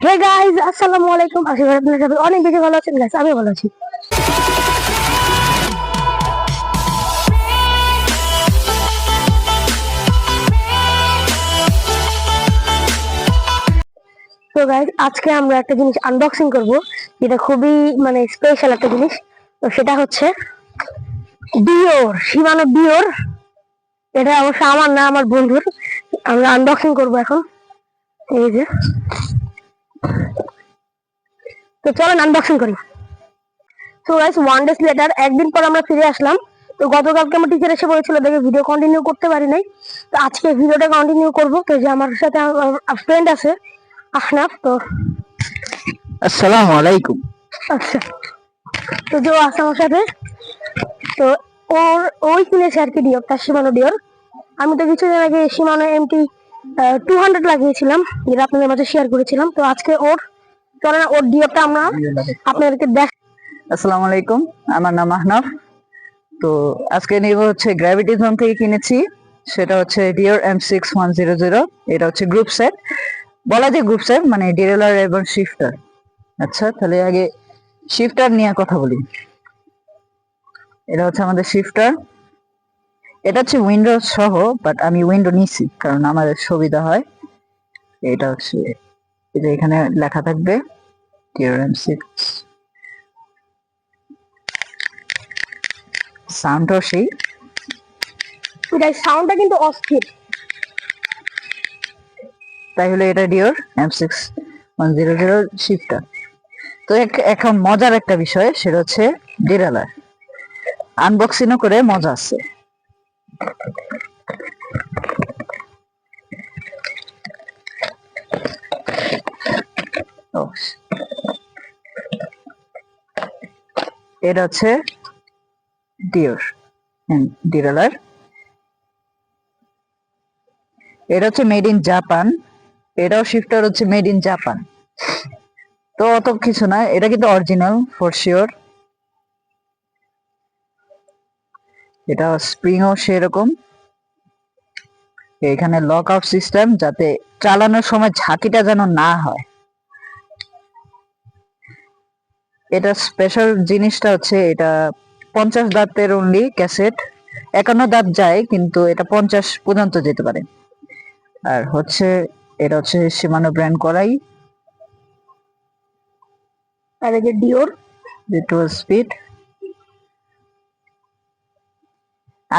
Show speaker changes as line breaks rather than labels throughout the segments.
Hey guys, আসসালামু আলাইকুম। আশা করি আপনারা সবাই অনেক বেশি ভালো আছেন। গাইস, আমি ভালো আছি। তো গাইস, আজকে আমরা একটা জিনিস আনবক্সিং করব, যেটা খুবই স্পেশাল একটা জিনিস। তো সেটা হচ্ছে ডিওর, শিমানো ডিওর। এটা অবশ্য আমার না, আমার বন্ধুর। আমরা আনবক্সিং করব এখন। এই যে, তো চলেন আনবক্সিং করি। তো গাইস, 1 ডেজ লেটার, একদিন পর আমরা ফিরে আসলাম। তো গতকালকে আমার টিচার এসে বলেছিল দেখে ভিডিও কন্টিনিউ করতে পারি নাই। তো আজকে ভিডিওটা কন্টিনিউ করব। তো যে আমার সাথে ফ্রেন্ড আছে আহনাফ। তো
আসসালামু আলাইকুম।
আচ্ছা, তো যে আছে আমার সাথে, তো ওই কিনেছে আর কি ডিওর, তার শিমানো ডিওর। আমি তো কিছুদিন আগে শিমানো MT 200 লাগিয়েছিলাম, যেটা আপনাদের মাঝে শেয়ার করেছিলাম। তো আজকে চলেন ওর ডিওরটা আমরা আপনাদেরকে
আসসালামু আলাইকুম, আমার নাম আহনাফ। তো আজকে নিব হচ্ছে গ্র্যাভিটি জোন থেকে কিনেছি। সেটা হচ্ছে ডিওর M6100। এটা হচ্ছে গ্রুপ সেট, বলা যায় গ্রুপ সেট, মানে ডিরেলার এবং শিফটার। আচ্ছা, তাহলে আগে শিফটার নিয়ে কথা বলি। এটা হচ্ছে আমাদের শিফটার। এটা হচ্ছে উইন্ডো সহ, বাট আমি উইন্ডো নিছি কারণ আমার সুবিধা হয়। এটা হচ্ছে, এটা এখানে লেখা থাকবে ডিওর M6। সাউন্ডটাও সেই,
সাউন্ডটা কিন্তু অস্থির।
তাই হলে এটা ডিওর M6100 শিফটার। তো এখন মজার একটা বিষয়, সেটা হচ্ছে ডিরেলার আনবক্সিং করে মজা আছে। এটা হচ্ছে ডিওর ডিরেলার। এটা হচ্ছে মেড ইন জাপান। এটাও শিফটার হচ্ছে মেড ইন জাপান। তো অত কিছু না, এটা কিন্তু অরিজিনাল ফর শিওর। এটা স্প্রিংও সেরকম। এখানে লক আউট সিস্টেম, যাতে চালানোর সময় ঝাঁকিটা যেন না হয়। এটা স্পেশাল জিনিসটা হচ্ছে এটা 50 দাঁতের অনলি ক্যাসেট। 51 দাঁত যায়, কিন্তু এটা 50 পর্যন্ত যেতে পারে। আর হচ্ছে এটা হচ্ছে শিমানো ব্র্যান্ড করাই।
আর এই যে ডিওর,
যে 12 স্পিড।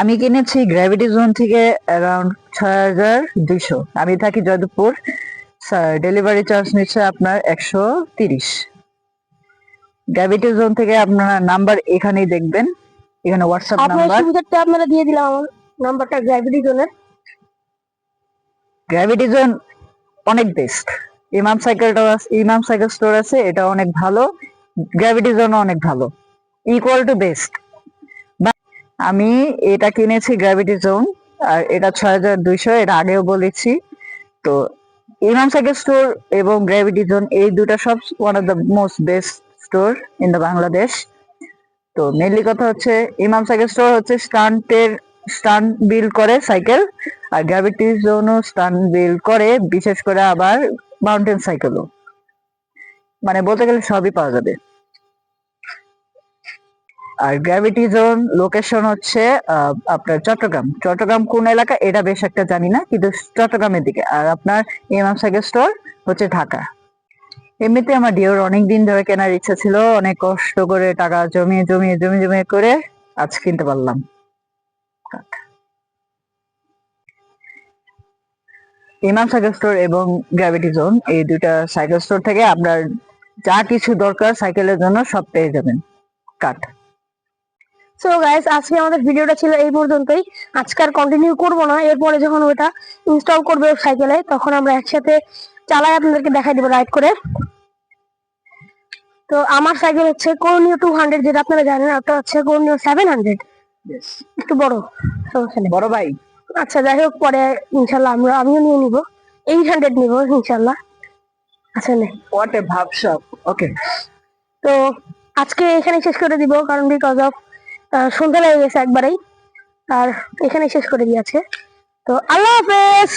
আমি কিনেছি গ্র্যাভিটি জোন থেকে অ্যারাউন্ড 6200। আমি থাকি জয়দেবপুর। ডেলিভারি চার্জ নিচ্ছে আপনার 130। গ্র্যাভিটি জোন থেকে আপনার নাম্বার এখানেই দেখবেন, এখানে হোয়াটসঅ্যাপ
আপনার
নাম্বার।
সুবিধাটা আপনারা দিয়ে দিলাম আমার নাম্বারটা গ্র্যাভিটি জোনের।
গ্র্যাভিটি জোন অনেক বেস্ট। ইমাম সাইকেল স্টোর আছে, এটা অনেক ভালো। গ্র্যাভিটি জোন অনেক ভালো, ইকুয়াল টু বেস্ট। আমি এটা কিনেছি গ্র্যাভিটি জোন, আর এটা 6200, এটা আগেও বলেছি। তো ইমাম সাইকেল স্টোর এবং গ্র্যাভিটি জোন, এই দুটা সব one of the most best store in the Bangladesh. তো মেনলি কথা হচ্ছে, ইমাম সাইকেল স্টোর হচ্ছে স্টান্ট বিল্ড করে সাইকেল, আর গ্র্যাভিটি জোনও স্টান্ট বিল্ড করে, বিশেষ করে আবার মাউন্টেন সাইকেলও। মানে বলতে গেলে সবই পাওয়া যাবে। আর গ্র্যাভিটি জোন লোকেশন হচ্ছে আপনার চট্টগ্রাম কোন এলাকা এটা বেশ একটা জানি না, কিন্তু চট্টগ্রামের দিকে। আর আপনার ইমাম সাইকেল স্টোর হচ্ছে ঢাকা। এমনিতে আমার ডিওর অনেক দিন ধরে কেনার ইচ্ছা ছিল, অনেক কষ্ট করে টাকা জমিয়ে করে আজ কিনতে পারলাম। ইমাম সাইকেল স্টোর এবং গ্র্যাভিটি জোন, এই দুইটা সাইকেল স্টোর থেকে আপনার যা কিছু দরকার সাইকেলের জন্য সব পেয়ে যাবেন। কাট।
সো গাইস, আজকে আমাদের ভিডিওটা ছিল এই পর্যন্তই। আজকে আর কন্টিনিউ করবো না। এরপরে যখন ওটা ইনস্টল করবে সাইকেলে, তখন আমরা একসাথে চালাই আপনাদেরকে দেখাই দিব রাইড করে। তো আমার সাইকেল হচ্ছে কর্নিও 200, যেটা আপনারা জানেন। ওটা হচ্ছে কর্নিও 700, একটু বড়, সমস্যা নেই।
বড় ভাই,
আচ্ছা যাই হোক, পরে ইনশাল্লাহ আমিও নিয়ে নিব, 800 নিব ইনশাল্লাহ। আচ্ছা নেই,
হোয়াট এ ভাবসাব। ওকে,
তো আজকে এখানে শেষ করে দিব, কারণ বিকজ অফ সন্ধ্যা লেগে গেছে একবারেই। আর এখানে শেষ করে দিয়ে আছে। তো আল্লাহ হাফেজ।